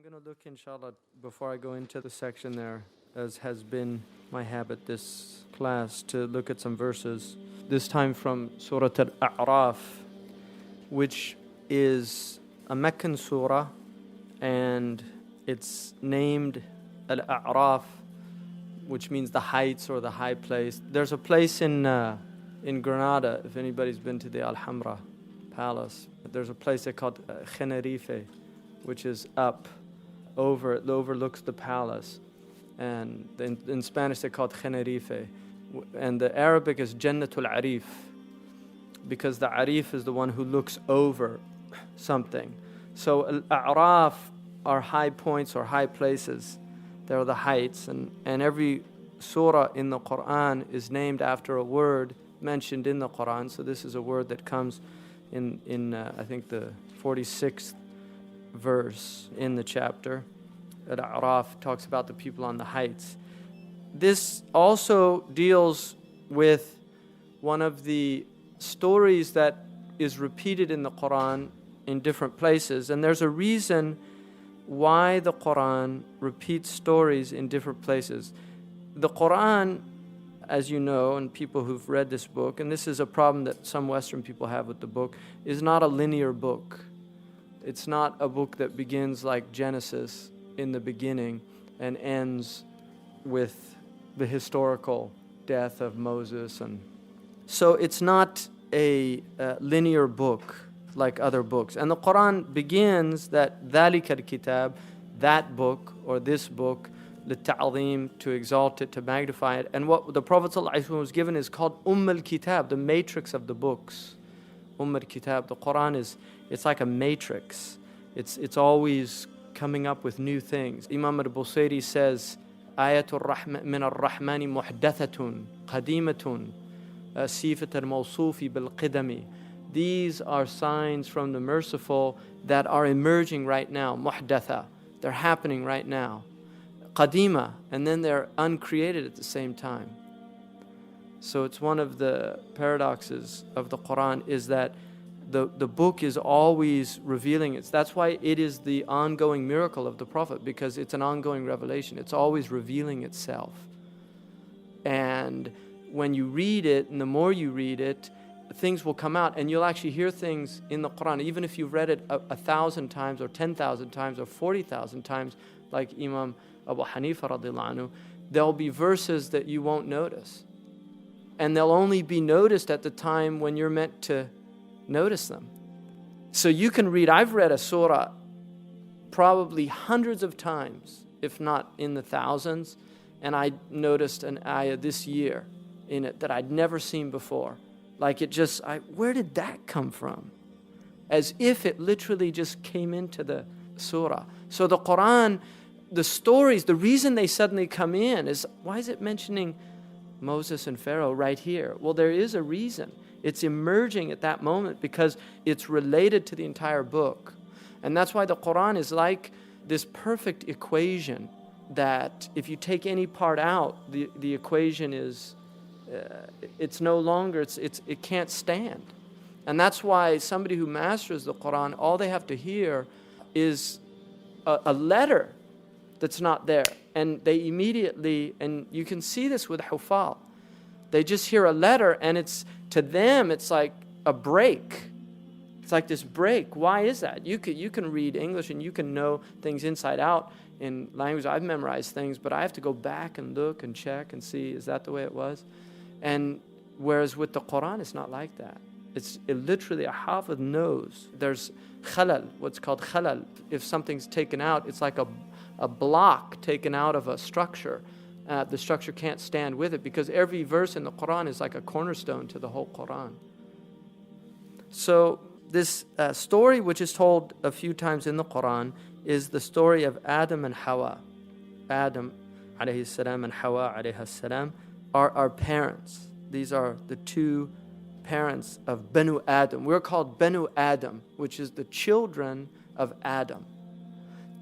going to look, inshallah, before I go into the section there, as has been my habit this class, to look at some verses. This time from Surah Al-A'raf, which is a Meccan surah, and it's named Al-A'raf, which means the heights or the high place. There's a place in Granada, if anybody's been to the Alhambra Palace, there's a place they called Tenerife, which is up, over, it overlooks the palace. And in Spanish they call it Tenerife. And the Arabic is Jannatul Arif, because the Arif is the one who looks over something. So Al-A'raf are high points or high places. They're the heights. And every surah in the Quran is named after a word mentioned in the Quran. So this is a word that comes in I think the 46th verse in the chapter. Al-A'raf talks about the people on the heights. This also deals with one of the stories that is repeated in the Quran in different places. And there's a reason why the Quran repeats stories in different places. The Quran, as you know, and people who've read this book, and this is a problem that some Western people have with the book, is not a linear book. It's not a book that begins like Genesis in the beginning and ends with the historical death of Moses. And so it's not a linear book like other books. And the Quran begins that ذَلِكَ الْكِتَابِ, that book or this book, لِلتَّعْظِيم, to exalt it, to magnify it. And what the Prophet ﷺ was given is called al-Kitab, the matrix of the books. Al-Kitab, the Quran it's like a matrix. It's always coming up with new things. Imam al-Busayri says, Ayatul min al-Rahmani muhdathatun, qadimatun, sifat al-mawsufi bil-qidami. These are signs from the Merciful that are emerging right now. Muhdatha, they're happening right now. Qadima, and then they're uncreated at the same time. So it's one of the paradoxes of the Quran is that the book is always revealing it. That's why it is the ongoing miracle of the Prophet, because it's an ongoing revelation. It's always revealing itself. And when you read it, and the more you read it, things will come out, and you'll actually hear things in the Quran, even if you've read it 1,000 times or 10,000 times or 40,000 times, like Imam Abu Hanifa radiallahu anhu, there'll be verses that you won't notice. And they'll only be noticed at the time when you're meant to notice them. So you can read, I've read a surah probably hundreds of times, if not in the thousands, and I noticed an ayah this year in it that I'd never seen before. Like where did that come from? As if it literally just came into the surah. So the Quran, the stories, the reason they suddenly come in is, why is it mentioning Moses and Pharaoh right here? Well, there is a reason. It's emerging at that moment because it's related to the entire book. And that's why the Quran is like this perfect equation that if you take any part out, the equation is, it's no longer, it can't stand. And that's why somebody who masters the Quran, all they have to hear is a letter that's not there. And they immediately, and you can see this with Hufal, they just hear a letter and to them it's like a break. It's like this break. Why is that? You can read English and you can know things inside out in language. I've memorized things, but I have to go back and look and check and see, is that the way it was? And whereas with the Quran, it's not like that. It literally, a hafidh knows. There's khalal, what's called khalal. If something's taken out, it's like a block taken out of a structure. The structure can't stand with it because every verse in the Quran is like a cornerstone to the whole Quran. So this story, which is told a few times in the Quran, is the story of Adam and Hawa. Adam alayhi salam and Hawa alayhi salam are our parents. These are the two parents of Banu Adam. We're called Banu Adam, which is the children of Adam.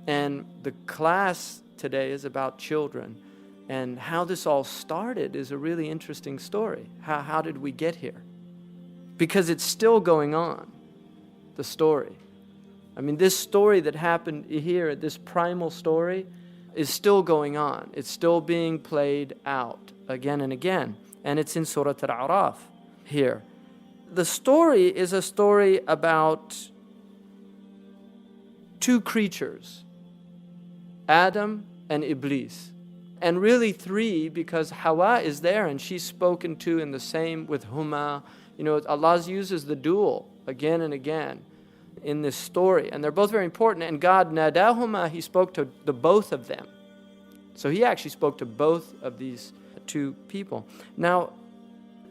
And the class today is about children. And how this all started is a really interesting story. How did we get here? Because it's still going on, the story. I mean, this story that happened here, this primal story, is still going on. It's still being played out again and again. And it's in Surah Al-A'raf here. The story is a story about two creatures, Adam and Iblis. And really three, because Hawa is there and she's spoken to in the same with Huma. You know, Allah uses the dual again and again in this story. And they're both very important. And God, nadahuma, He spoke to the both of them. So He actually spoke to both of these two people. Now,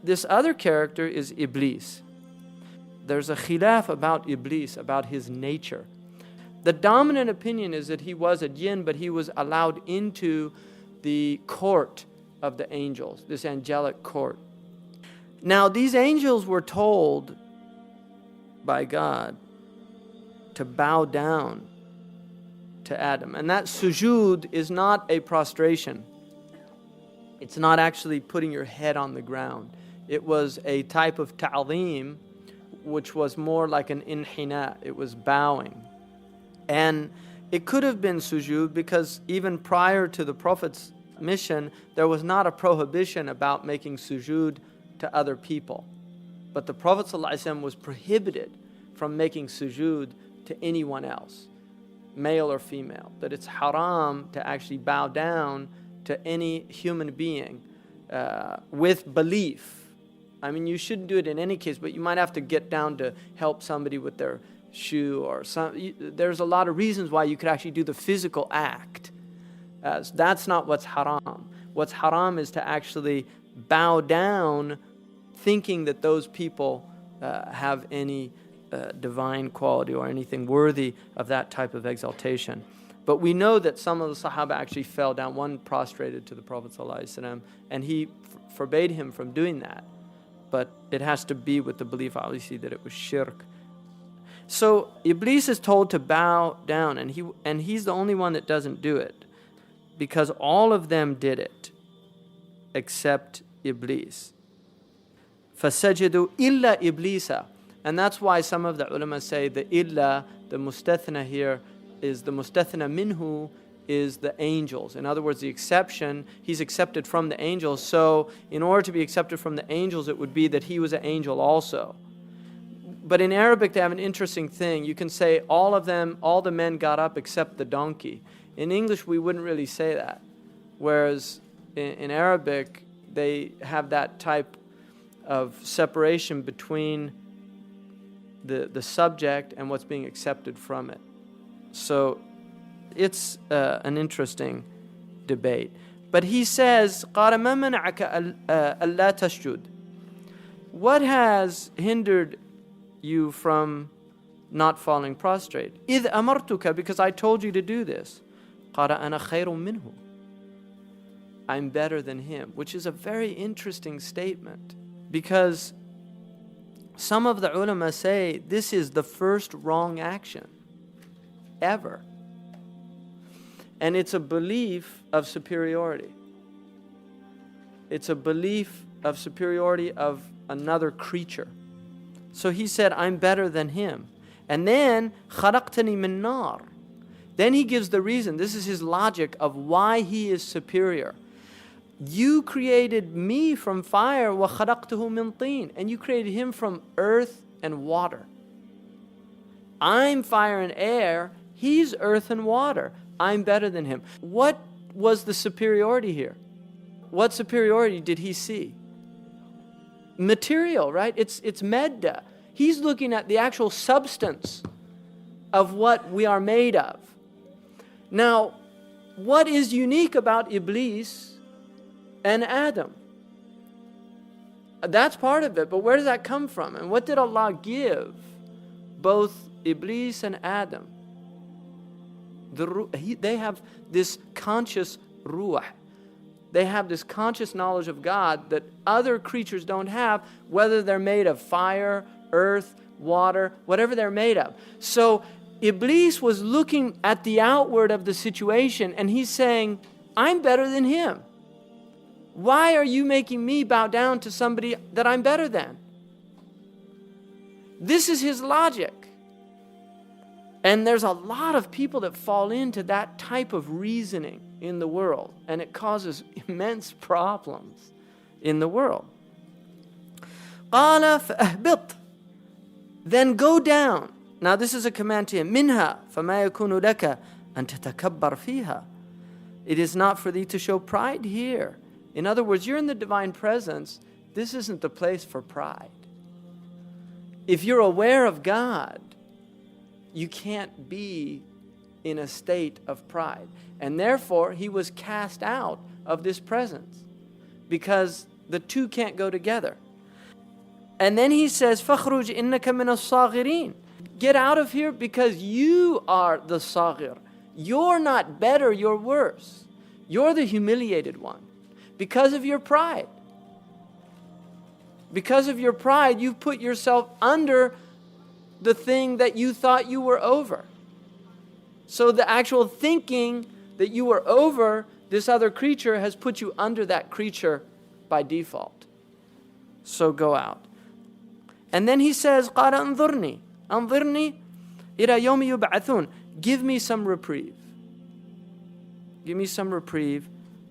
this other character is Iblis. There's a khilaf about Iblis, about his nature. The dominant opinion is that he was a jinn, but he was allowed into the court of the angels, this angelic court. Now, these angels were told by God to bow down to Adam. And that sujood is not a prostration. It's not actually putting your head on the ground. It was a type of ta'zeem, which was more like an inhina. It was bowing. And it could have been sujood because even prior to the Prophet's mission, there was not a prohibition about making sujood to other people. But the Prophet ﷺ was prohibited from making sujood to anyone else, male or female. That it's haram to actually bow down to any human being with belief. I mean, you shouldn't do it in any case, but you might have to get down to help somebody with their shoe or some. There's a lot of reasons why you could actually do the physical act. That's not what's haram. What's haram is to actually bow down thinking that those people have any divine quality or anything worthy of that type of exaltation. But we know that some of the Sahaba actually fell down. One prostrated to the Prophet ﷺ, and he forbade him from doing that. But it has to be with the belief, obviously, that it was shirk. So Iblis is told to bow down, and he's the only one that doesn't do it, because all of them did it, except Iblis. فَسَجَدُوا إِلَّا إِبْلِيسَ. And that's why some of the ulama say the illa, the mustathna here, is the mustathna minhu, is the angels. In other words, the exception, he's accepted from the angels. So in order to be accepted from the angels, it would be that he was an angel also. But in Arabic, they have an interesting thing. You can say all of them, all the men got up except the donkey. In English, we wouldn't really say that. Whereas in Arabic, they have that type of separation between the subject and what's being accepted from it. So it's an interesting debate. But he says, قَالَ مَا مَنَعَكَ أَلَّا تَسْجُدْ. What has hindered you from not falling prostrate? إِذْ أَمَرْتُكَ, because I told you to do this. قَالَ أَنَا خَيْرٌ مِّنْهُ. I'm better than him, which is a very interesting statement, because some of the ulama say this is the first wrong action ever. And it's a belief of superiority. It's a belief of superiority of another creature. So he said, I'm better than him. And then, خَلَقْتَنِي مِن نَارٍ. Then he gives the reason. This is his logic of why he is superior. You created me from fire, وَخَلَقْتُهُ مِن طِينٍ. And you created him from earth and water. I'm fire and air. He's earth and water. I'm better than him. What was the superiority here? What superiority did he see? Material, right? It's medda. He's looking at the actual substance of what we are made of. Now, what is unique about Iblis and Adam? That's part of it, but where does that come from? And what did Allah give both Iblis and Adam? They have this conscious ruh. They have this conscious knowledge of God that other creatures don't have, whether they're made of fire, earth, water, whatever they're made of. So Iblis was looking at the outward of the situation, and he's saying, I'm better than him. Why are you making me bow down to somebody that I'm better than? This is his logic. And there's a lot of people that fall into that type of reasoning in the world, and it causes immense problems in the world. قَالَ فَأَهْبِطْ, then go down. Now this is a command to him. مِنْهَا فَمَا يَكُونُ لَكَ أَن تَتَكَبَّرْ فِيهَا. It is not for thee to show pride here. In other words, you're in the divine presence. This isn't the place for pride. If you're aware of God, you can't be in a state of pride. And therefore, he was cast out of this presence because the two can't go together. And then he says, فَخْرُجْ إِنَّكَ مِنَ الصَّاغِرِينَ. Get out of here because you are the saghir. You're not better, you're worse. You're the humiliated one because of your pride. Because of your pride, you've put yourself under the thing that you thought you were over. So the actual thinking that you were over this other creature has put you under that creature by default. So go out. And then he says, قَالَ أَنظُرْنِي إِلَى يَوْمِ يُبْعَثُونَ. Give me some reprieve. Give me some reprieve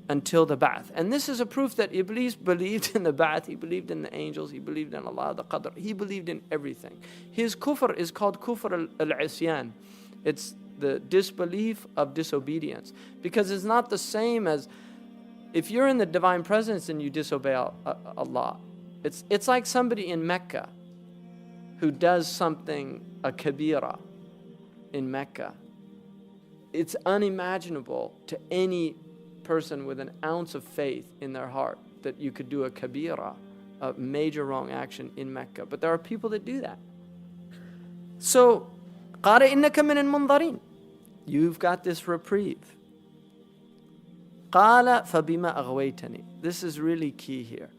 until the ba'ath. And this is a proof that Iblis believed in the ba'ath, he believed in the angels, he believed in Allah, the qadr, he believed in everything. His kufr is called kufr al-isyan. It's the disbelief of disobedience. Because it's not the same as if you're in the divine presence and you disobey Allah. It's like somebody in Mecca who does something, a kabira in Mecca. It's unimaginable to any person with an ounce of faith in their heart that you could do a kabira, a major wrong action in Mecca. But there are people that do that. So, قَالَ إِنَّكَ مِنَ الْمُنظَرِينَ. You've got this reprieve. قَالَ فَبِمَا أَغْوَيْتَنِي. This is really key here.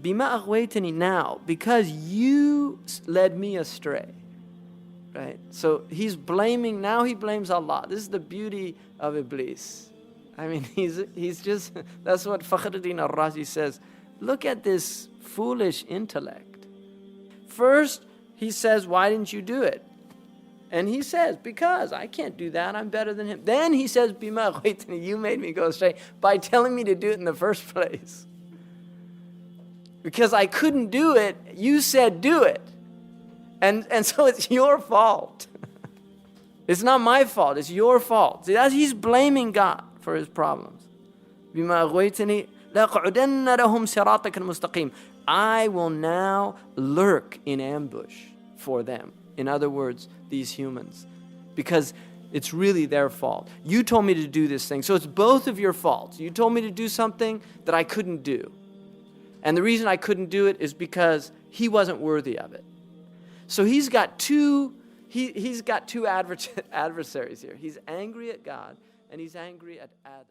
بِمَا أَغْوَيْتَنِي. Now, because you led me astray. Right? So he's blaming, now he blames Allah. This is the beauty of Iblis. I mean, he's just, that's what Fakhruddin al-Razi says. Look at this foolish intellect. First, he says, why didn't you do it? And he says, because I can't do that, I'm better than him. Then he says, Bima aghwaytani, you made me go astray by telling me to do it in the first place. Because I couldn't do it, you said do it. And so it's your fault. It's not my fault, it's your fault. See, he's blaming God for his problems. بِمَا أَغْوَيْتَنِي لَأَقْعُدَنَّ لَهُمْ صِرَاطَكَ الْمُسْتَقِيمَ. I will now lurk in ambush for them. In other words, these humans. Because it's really their fault. You told me to do this thing, so it's both of your faults. You told me to do something that I couldn't do. And the reason I couldn't do it is because he wasn't worthy of it. So he's got two adversaries here. He's angry at God and he's angry at Adam.